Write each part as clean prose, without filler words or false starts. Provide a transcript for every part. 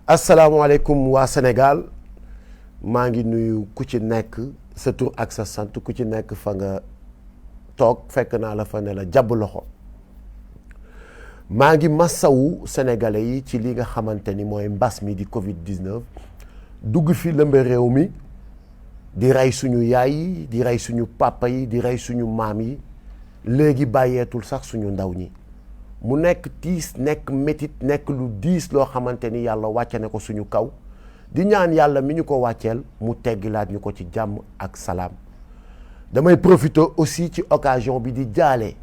asalaamaaleykum waa Sénégal maa ngi nuyu ku ci nekk sa tur ak sa sant ku ci nekk fa nga toog fekk naa la fa ne la jàbb loxo maa ngi massawu sénégalais yi ci li nga xamante ni mooy mbas mi di Covid-19 dugg fi lëmbe réew mi di rey suñu yaay yi di rey suñu papa yi di rey suñu maam yi léegi bàyyeetul sax suñu ndaw ñi mu nekk tiis nekk métit nekk lu diis loo xamante ni yàlla wàcce na ko suñu kaw di ñaan yàlla mi ñu ko wàcceel mu teggilaat ñu ko ci jàmm ak salaam damay profiter aussi ci occasion bi di jaale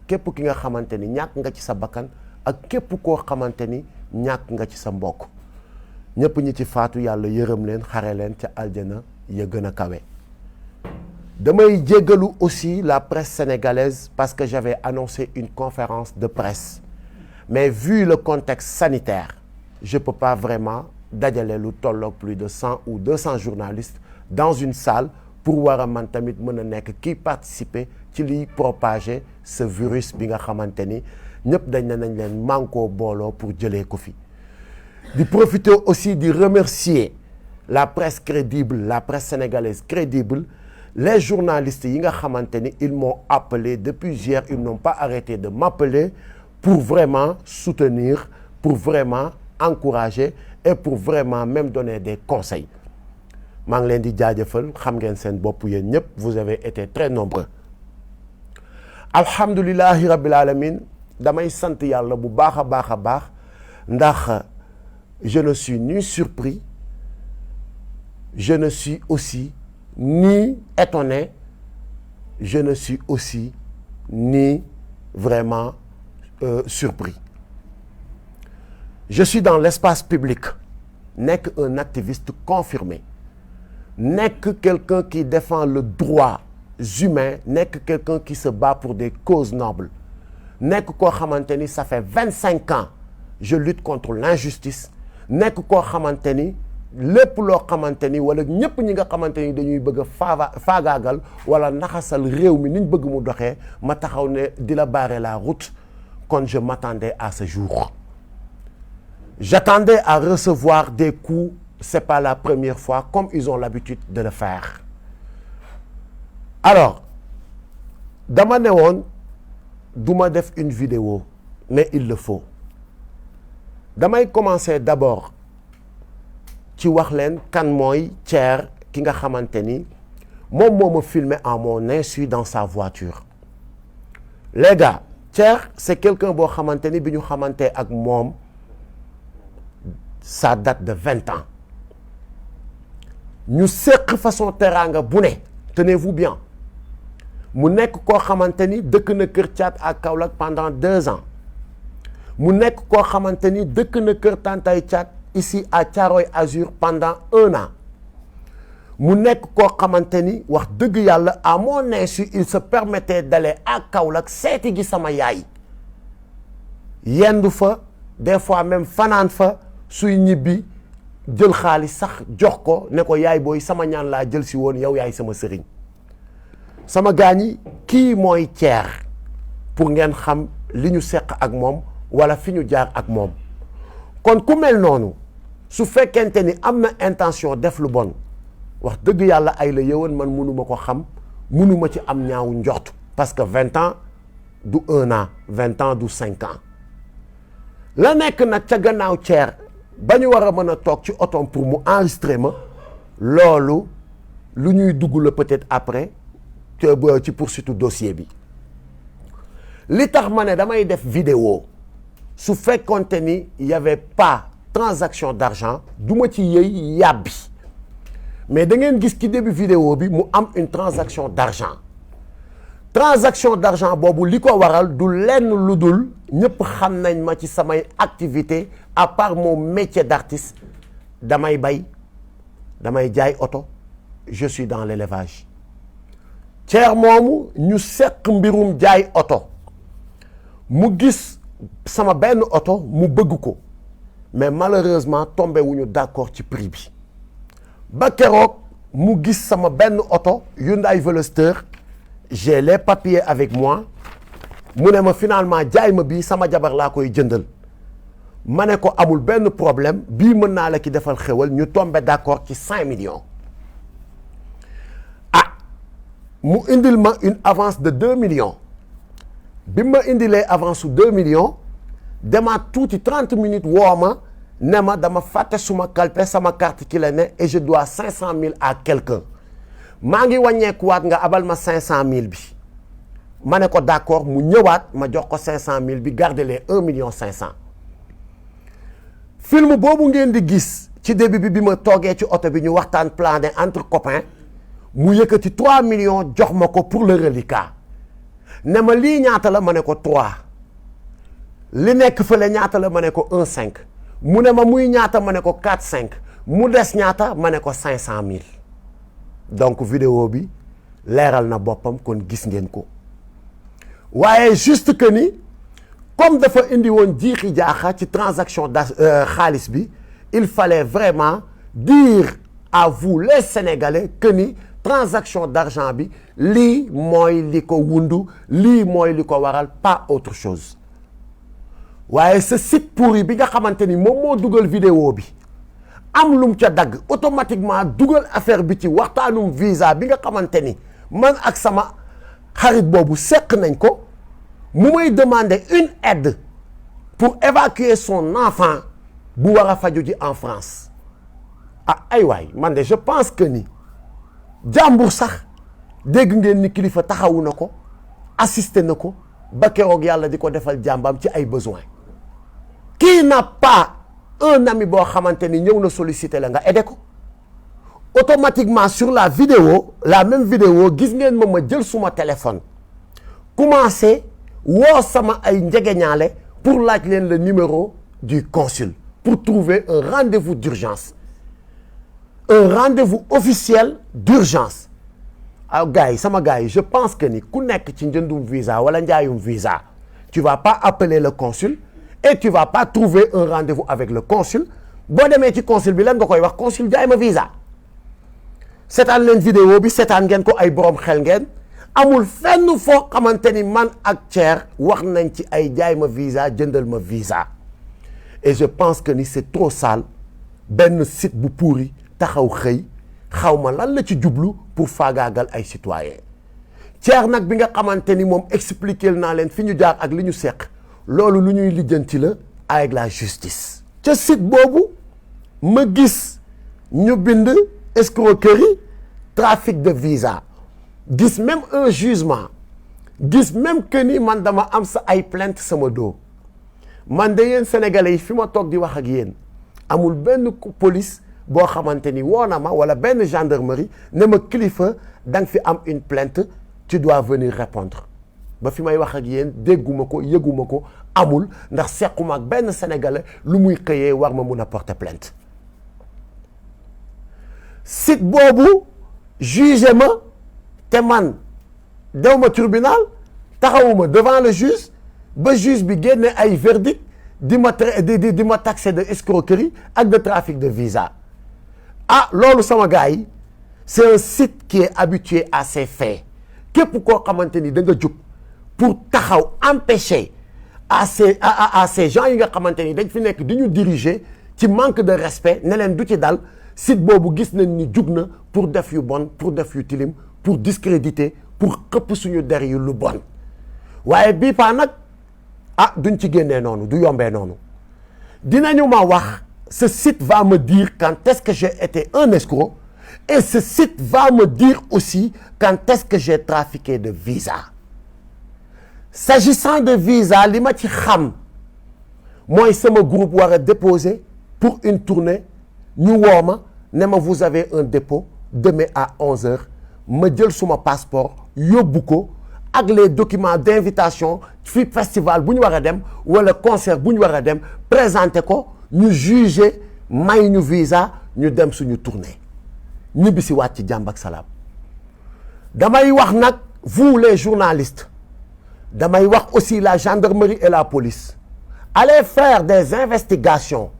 képp ki nga xamante ni ñàkk nga ci sa bakkan ak képp koo xamante ni ñàkk nga ci sa mbokk ñëpp ñi ci faatu yàlla yërëm leen xare leen ca aljana ya gën a kawe. damay jéggalu aussi la presse sénégalaise parce que j'avais annoncé une conférence de presse mais vu le contexte sanitaire je peux pas vraiment dajale lu tolloog plus de 100 ou 200 journalistes dans une salle pour war a man tamit mën a nekk kii participer ci liy propager ce virus bi nga xamante ni ñëpp dañ ne nañ leen mànkoo booloo pour jëlee ko fi di profiter aussi di remercier la presse crédible la presse sénégalaise crédible les journalistes yi nga xamante ni ils m'ont appelé depuis hier ils n'ont pas arrêté de m'appeler pour vraiment soutenir pour vraiment encourager et pour vraiment même donner des conseils maa ngi leen di jaajëfal xam ngeen seen bopp yéen ñëpp vous avez été très nombreux alhamdulillahi rabbil alamin damay sant yàlla bu baax a baax a baax ndax je ne suis ni surpris je ne suis aussi ni étonné je ne suis aussi ni vraiment surpris je suis dans l'espace public nekk un activiste confirmé nekk quelqu'un qui défend le droit humain nekk quelqu'un qui se bat pour des causes nobles nekk koo xamante ni ça fait 25 ans je lutte contre l'injustice nekk koo xamante ni lépp loo xamante ni wala ñëpp ñi nga xamante ni dañuy bëgg a faagaagal wala naxasal réew mi niñ bëgg mu doxee ma taxaw ne di la barrer la route quand je m'attendais à ce jour j'attendais à recevoir des coups c'est pas la première fois comme ils ont l'habitude de le faire alors dama ne woon duma def une vidéo mais il le faut damay commencer d'abord ci wax leen kan mooy Thier ki nga xamante ni moom moo ma filmé en mon insu dans sa voiture les gars Thier c'est quelqu'un boo xamante ni bi ñu xamante ak moom ça date de 20 ans ñu seq façon teraanga bu ne tenez-vous bien mu nekk koo xamante ni dëkk na Kër Thiat ak Kaolack pendant 2 ans mu nekk koo xamante ni dëkk na Kër Tantay Thiat ici à Thiaroye Azur pendant 1 an mu nekk koo xamante ni wax dëgg yàlla à mon insu il se permettait d'aller à Kaolack seeti gi sama yaay yendu fa des fois même fanaan fa suy ñibbi jël xaalis sax jox ko ne ko yaay booy sama ñaan laa jël si woon yow yaay sama sëriñ sama gaañi kii mooy Thier pour ngeen xam li ñu seq ak moom wala fi ñu jaar ak moom kon ku mel noonu su fekkente ni am na intention def lu bon wax dëgg yàlla ay la yëwan man mënuma ko xam mënuma ci am ñaawu njort parce que 20 ans du 1 an 20 ans du 5 ans la nekk nag ca gannaaw Thier ba ñu war a mën a toog ci otom pour mu enregistrer ma loolu lu ñuy dugg la peut-être après ci poursuite dossier bi li tax ma ne damay def vidéo su fekkonte ni y avait pas transaction d'argent du ma ci yëy yàbbi mais da ngeen gis ci début vidéo bi mu am une transaction d'argent boobu li ko waral du lenn lu dul ñëpp xam nañ ma ci samay activité à part mon métier d'artiste damay bay damay jaay oto je suis dans l'élevage Thier moomu ñu seq mbirum jaay oto mu gis sama benn oto mu bëgg ko mais malheureusement tombé wuñu d'accord ci prix bi ba keroog mu gis sama benn oto Hyundai Veloster j'ai les papiers avec moi mu ne ma finalement jaay ma bii sama jabar laa koy jëndal ma ne ko amul benn problème bii mën naa la ki defal xewal ñu tombé d'accord ci 5 millions ah mu indil ma une avance de 2 millions bi ma indilee avance su 2 millions demaat tuuti 30 minutes woo ma ne ma dama fàtte suma kalpe sama carte ki la ne et je dois 500 000 à quelqu'un maa ngi wàññeekuwaat nga abal ma 500 000 bi ma ne ko d'accord mu ñëwaat ma jox ko 500 000 bi garder les 1 million 500 film boobu ngeen di gis ci début bi ma toogee ci oto bi ñu waxtaan plané entre copains mu yëkkati 3 millions jox ma ko pour le reliquat ne ma lii ñaata la ma ne ko 3 li nekk fële ñaata la ma ne ko 1,5 mu ne ma muy ñaata ma ne ko 4,5 mu des ñaata ma ne ko 500 000 donc vidéo bi leeral na boppam kon gis ngeen ko waaye juste que ni comme dafa indi woon jiixi jaaxa ci transaction xaalis bi il fallait vraiment dire à vous les Sénégalais que ni transaction d'argent bi lii mooy li ko wundu lii mooy li ko waral pas autre chose waaye ce site pourri bi nga xamante ni moom moo dugal vidéo bi am lum ca dagg automatiquement dugal affaire bi ci waxtaanum visa bi nga xamante ni man ak sama xarit boobu seq nañ ko mu may demander une aide pour évacuer son enfant bu war a faju ji en France ah ay waay man de je pense que ni jàmbur sax dégg ngeen ni kilifa taxawu na ko assisté na ko ba keroog yàlla di ko defal jàmbam ci ay besoin qui n'a pas un ami boo xamante ni ñëw na solliciter la nga aidé ko automatiquement sur la vidéo la même vidéo gis ngeen ma jël suma téléphone commencé woo sama ay njegeñaale pour laaj leen le numéro du consul pour trouver un rendez-vous d'urgence un rendez-vous officiel d'urgence ah gars yi sama gars yi je pense que ni ku nekk ci njëndum visa wala njaayum visa tu vas pas appeler le consul et tu vas pas trouver un rendez-vous avec le consul boo demee ci consul bi lan nga koy wax consul jaay ma visa seetaan leen vidéo bi seetaan ngeen ko ay borom xel ngeen amul fenn foo xamante ni man ak Thier wax nañ ci ay jaay ma visa jëndal ma visa et je pense que ni c'est trop sale benn site bu pourri taxaw xëy xaw ma lan la ci jublu pour faagaagal ay citoyens Thier nag bi nga xamante ni moom expliquer naa leen fi ñu jaar ak li ñu seq loolu lu ñuy lijjanti la avec la justice. ca site boobu ma gis ñu bind escroquerie trafic de visa gis même un jugement gis même que ni man dama am sa ay plainte sama dos man de yéen sénégalais yi fi ma toog di wax ak yéen amul benn police boo xamante ni woo na ma wala benn gendarmerie ne ma kilifa da nga fi am une plainte tu dois venir répondre ba fi may wax ak yéen dégguma ko yëguma ko amul ndax sequma ak benn sénégalais lu muy xëyee war ma mun a porter plainte site boobu jugé ma te man dew ma tribunal taxawuma devant le juge ba juge bi génne ay verdict di ma taxé de escroquerie ak de trafic de visa ah loolu sama gars yi c'est un site qui est habitué à ces faits képp koo xamante ni da nga jóg pour taxaw empêcher à ces gens yi nga xamante ni dañ fi nekk di ñu diriger ci manque de respect ne leen du ci dal site boobu gis nañ ni jug na pour def yu bon pour def yu tilim pour discréditer pour xëpp suñu der yu lu bon waaye bii paa nag ah duñ ci génnee noonu du yombee noonu dinañu ma wax ce site va me dire quand est-ce que j'ai été un escroc et ce site va me dire aussi quand est-ce que j'ai trafiqué de visa s'agissant de visa li ma ci xam mooy sama groupe war a déposer pour une tournée ñu woo ma ne ma vous avez un dépôt demain à 11h ma jël suma passeport yóbbu ko ak les documents d'invitation fi festival bu ñu war a dem wala concert bu ñu war a dem présenter ko ñu juger may ñu visa ñu dem suñu tournée ñibbi si waat ci jàmm ak salaam damay wax nag vous les journalistes damay wax aussi la gendarmerie et la police allez faire des investigations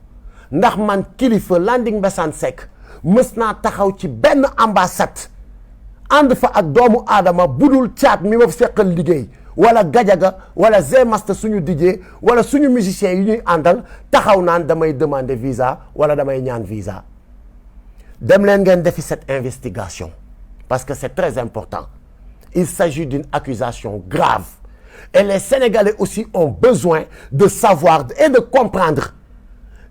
ndax man kilifa Landing Mbessane Seck mës naa taxaw ci benn ambassade ànd fa ak doomu aadama budul caat mi ma seqal liggéey wala Gadiaga wala Zmasta suñu DJ wala suñu musiciens yi ñuy àndal taxaw naan damay demander visa wala damay ñaan visa dem leen ngeen defi cette investigation parce que c'est très important. Il s'agit d'une accusation grave et les Sénégalais aussi ont besoin de savoir et de comprendre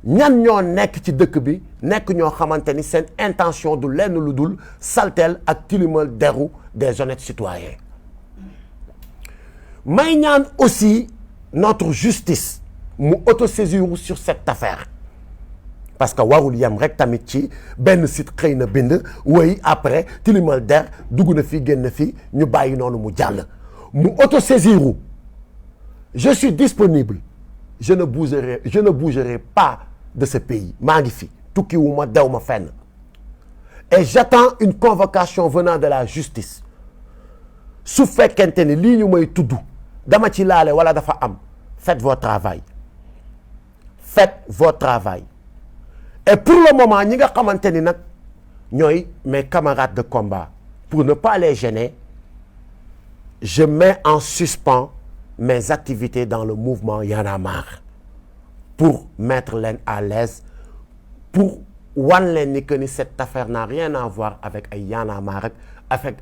ñan ñoo nekk ci dëkk bi nekk ñoo xamante ni seen intention du lenn lu dul saltel ak tilimal deru des honnêtes citoyens. may ñaan aussi notre justice mu autosaisir sur cette affaire parce que warul yem rek tamit ci benn site xëy na bind woy après tilimal der dugg na fi génn fi ñu bàyyi noonu mu jàll mu autosaisir. Je suis disponible, je ne bougerai pas de ce pays maa ngi fi tukkiwuma dew ma fenn et j'attends une convocation venant de la justice su fekkente ni lii ñu may tudd dama ci laale wala dafa am faites votre travail et pour le moment ñi nga xamante ni nag ñooy mes camarades de combat pour ne pas les gêner je mets en suspens mes activités dans le mouvement Y en a marre pour mettre leen à l'aise pour wan leen ni que ni cette affaire n'a rien à voir avec ay Y en a marre avec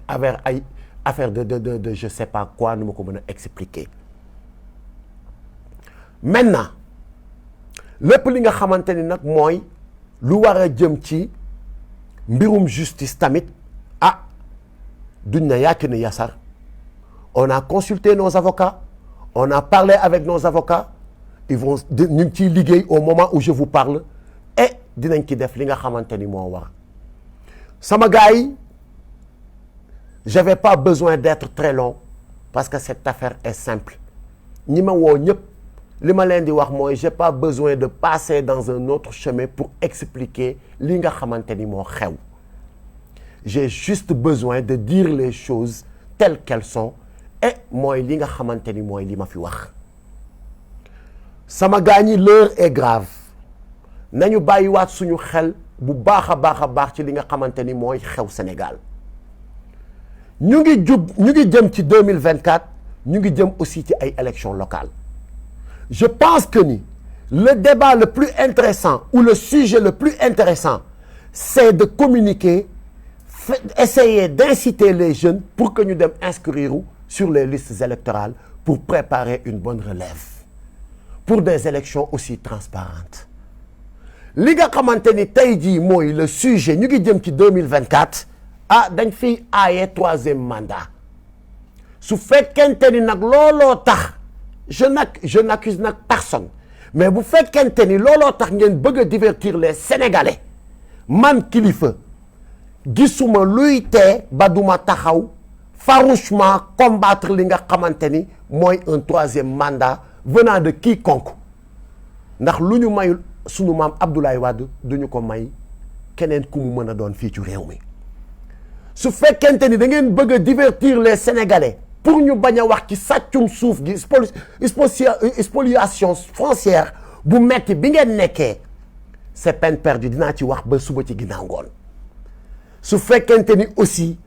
ay affaire de je sais pas quoi nu ma ko mën a expliquer. Maintenant lépp li nga xamante ni nag mooy lu war a jëm ci mbirum justice tamit duñ na yàkk ni yasar on a consulté nos avocats. On a parlé avec nos avocats ils vont ñu ngi ciy liggéey au moment où je vous parle et dinañ ci def li nga xamante ni moo war sama gars yi j'avais pas besoin d'être très long parce que cette affaire est simple ñi ma woo ñëpp li ma leen di wax mooy j'ai pas besoin de passer dans un autre chemin pour expliquer li nga xamante ni moo xew j'ai juste besoin de dire les choses telles qu'elles sont et mooy li nga xamante ni mooy li ma fi wax sama gars ñi l'heure est grave nañu bàyyiwaat suñu xel bu baax a baax ci li nga xamante ni mooy xew Sénégal ñu ngi jëm ci 2024 ñu ngi jëm aussi ci ay élections locales je pense que ni le débat le plus intéressant ou le sujet le plus intéressant c'est de communiquer essayer d'inciter les jeunes pour que ñu dem inscrire sur les listes électorales pour préparer une bonne relève pour des élections aussi transparentes li nga xamante ni tey jii mooy le sujet ñu ngi jëm ci 2024 dañ fiy aaye troisième mandat su fekkente ni nag looloo tax je n'accuse nag personne mais bu fekkente ni looloo tax ngeen bëgg a divertir les Sénégalais man Kilifeu gisuma luy tee ba duma taxaw farouchement combattre li nga xamante ni mooy un troisième mandat venant de quiconque ndax lu ñu mayul sunu maam Abdoulaye Wade duñu ko may keneen ku mu mën a doon fii ci réew mi su fekkente ni da ngeen bëgg a divertir les Sénégalais pour ñu bañ a wax ci sàccum suuf gi spoliation foncière bu metti bi ngeen nekkee c'est peine perdue dinaa ci wax ba suba ci ginnaaw ngoon su fekkente ni aussi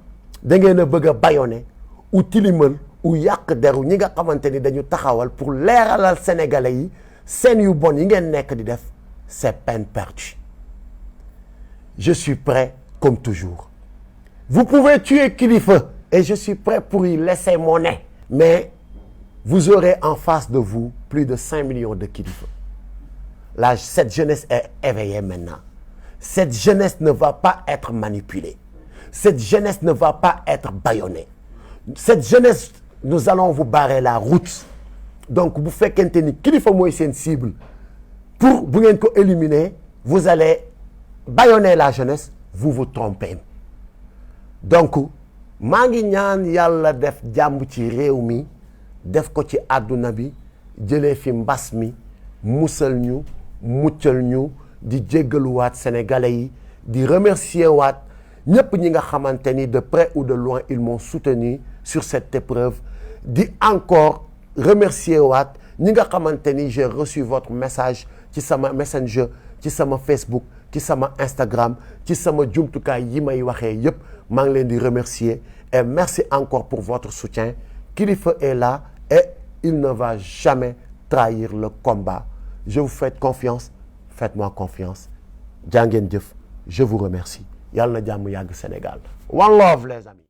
da ngeen a bëgg a bâillonner ou tilimal ou yàq deru ñi nga xamante ni dañu taxawal pour leeralal Sénégalais yi seen yu bon yi ngeen nekk di def c'est peine perdue je suis prêt comme toujours vous pouvez tuer Kilifeu et je suis prêt pour y laisser mon nez mais vous aurez en face de vous plus de 5 millions de Kilifeu là cette jeunesse est éveillée maintenant cette jeunesse ne va pas être manipulée cette jeunesse ne va pas être bâillonnée cette jeunesse nous allons vous barrer la route donc bu fekkente ni Kilifeu mooy seen cible pour bu ngeen ko éliminer vous allez bâillonner la jeunesse vous vous trompez donc maa ngi ñaan yàlla def jàmm ci réew mi def ko ci àdduna bi jëlee fi mbas mi musal ñu muccal ñu di jéggaluwaat sénégalais yi di remercier waat ñëpp ñi nga xamante ni de près ou de loin ils m'ont soutenu sur cette épreuve di encore remercier waat ñi nga xamante ni j'ai reçu votre message ci sama messenger ci sama Facebook ci sama Instagram ci sama jumtukaay yi may waxee yëpp maa ngi leen di remercier et merci encore pour votre soutien Kilifeu est là et il ne va jamais trahir le combat. Je vous fais confiance, faites-moi confiance. Jaa ngeen jëf, je vous remercie. Yàlla na jàmm yàgg Sénégal. One love les amis.